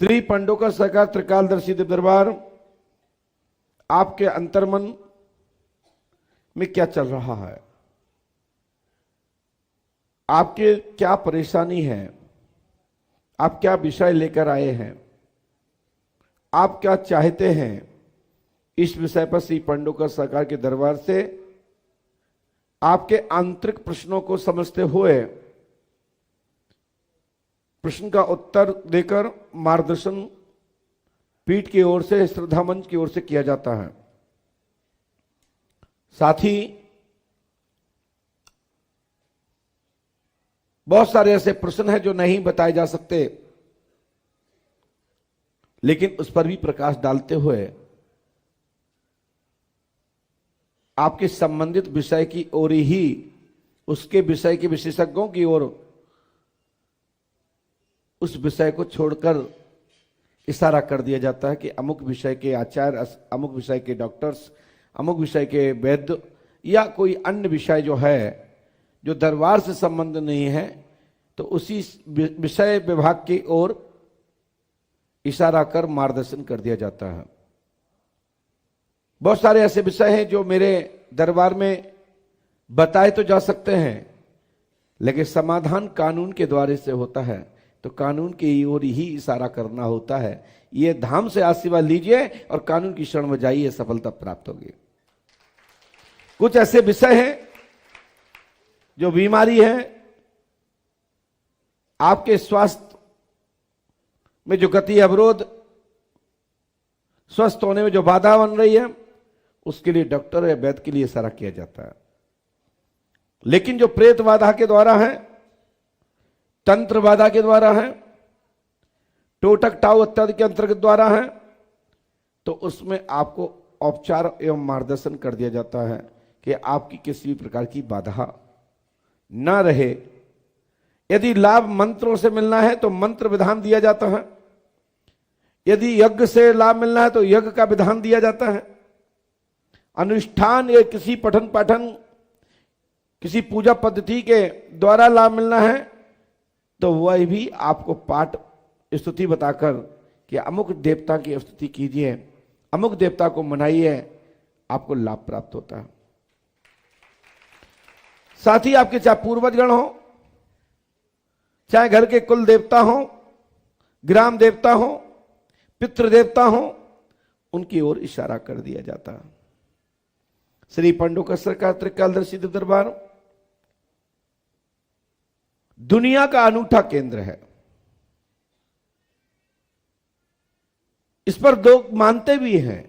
श्री पंडोकर सरकार त्रिकालदर्शी दिव्य दरबार, आपके अंतर्मन में क्या चल रहा है, आपके क्या परेशानी है, आप क्या विषय लेकर आए हैं, आप क्या चाहते हैं, इस विषय पर श्री पंडोकर सरकार के दरबार से आपके आंतरिक प्रश्नों को समझते हुए प्रश्न का उत्तर देकर मार्गदर्शन पीठ की ओर से, श्रद्धा मंच की ओर से किया जाता है। साथ ही बहुत सारे ऐसे प्रश्न हैं जो नहीं बताए जा सकते, लेकिन उस पर भी प्रकाश डालते हुए आपके संबंधित विषय की ओर ही, उसके विषय के विशेषज्ञों की ओर, उस विषय को छोड़कर इशारा कर दिया जाता है कि अमुक विषय के आचार्य, अमुक विषय के डॉक्टर्स, अमुक विषय के वैद्य या कोई अन्य विषय जो है जो दरबार से संबंध नहीं है, तो उसी विषय विभाग की ओर इशारा कर मार्गदर्शन कर दिया जाता है। बहुत सारे ऐसे विषय हैं जो मेरे दरबार में बताए तो जा सकते हैं, लेकिन समाधान कानून के द्वारे से होता है, तो कानून की ओर ही इशारा करना होता है। ये धाम से आशीर्वाद लीजिए और कानून की शरण में जाइए, सफलता प्राप्त होगी। कुछ ऐसे विषय हैं जो बीमारी है, आपके स्वास्थ्य में जो गति अवरोध, स्वस्थ होने में जो बाधा बन रही है, उसके लिए डॉक्टर या वैद्य के लिए इशारा किया जाता है। लेकिन जो प्रेत बाधा के द्वारा है, तंत्र बाधा के द्वारा है, टोटक टाउ इत्यादि के अंतर्गत द्वारा है, तो उसमें आपको औपचार एवं मार्गदर्शन कर दिया जाता है कि आपकी किसी भी प्रकार की बाधा ना रहे। यदि लाभ मंत्रों से मिलना है तो मंत्र विधान दिया जाता है, यदि यज्ञ से लाभ मिलना है तो यज्ञ का विधान दिया जाता है, अनुष्ठान या किसी पठन पाठन, किसी पूजा पद्धति के द्वारा लाभ मिलना है तो वह भी आपको पाठ स्तुति बताकर कि अमुक देवता की स्तुति कीजिए, अमुक देवता को मनाइए, आपको लाभ प्राप्त होता है। साथ ही आपके चाहे पूर्वजगण हो, चाहे घर के कुल देवता हो, ग्राम देवता हो, पितृ देवता हो, उनकी ओर इशारा कर दिया जाता है। श्री पंडोकर सरकार त्रिकालदर्शी दिव्य दरबार दुनिया का अनूठा केंद्र है। इस पर लोग मानते भी हैं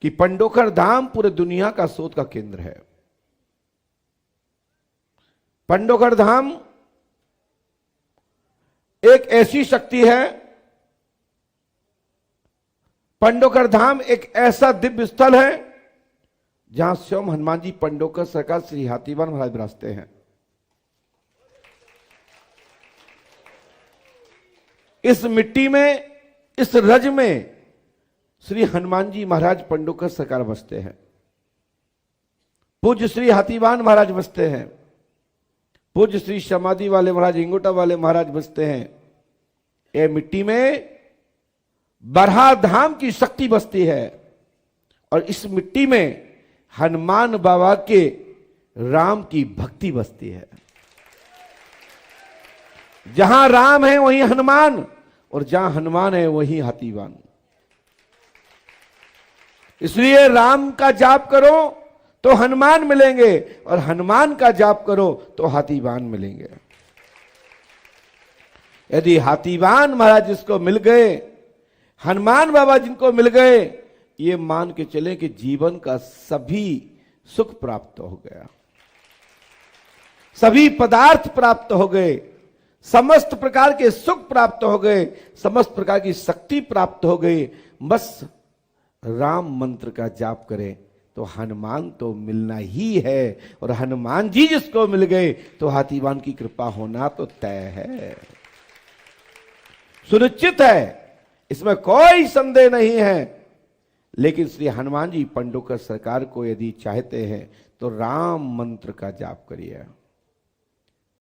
कि पंडोकर धाम पूरे दुनिया का शोध का केंद्र है। पंडोकर धाम एक ऐसी शक्ति है, पंडोकर धाम एक ऐसा दिव्य स्थल है जहां स्वयं हनुमान जी पंडोकर सरकार श्री हाथीवान महाराज विराजते हैं। इस मिट्टी में, इस रज में श्री हनुमान जी महाराज पंडोकर सरकार बसते हैं, पूज्य श्री हाथीवान महाराज बसते हैं, पूज्य श्री समाधि वाले महाराज, इंगोटा वाले महाराज बसते हैं। ये मिट्टी में बरहा धाम की शक्ति बसती है और इस मिट्टी में हनुमान बाबा के राम की भक्ति बसती है। जहां राम है वहीं हनुमान, और जहां हनुमान है वहीं हाथीवान। इसलिए राम का जाप करो तो हनुमान मिलेंगे, और हनुमान का जाप करो तो हाथीवान मिलेंगे। यदि हाथीवान महाराज जिसको मिल गए, हनुमान बाबा जिनको मिल गए, ये मान के चले कि जीवन का सभी सुख प्राप्त हो गया, सभी पदार्थ प्राप्त हो गए, समस्त प्रकार के सुख प्राप्त हो गए, समस्त प्रकार की शक्ति प्राप्त हो गई। बस राम मंत्र का जाप करें तो हनुमान तो मिलना ही है, और हनुमान जी जिसको मिल गए तो हाथीवान की कृपा होना तो तय है, सुनिश्चित है, इसमें कोई संदेह नहीं है। लेकिन श्री हनुमान जी पंडोकर सरकार को यदि चाहते हैं तो राम मंत्र का जाप करिए।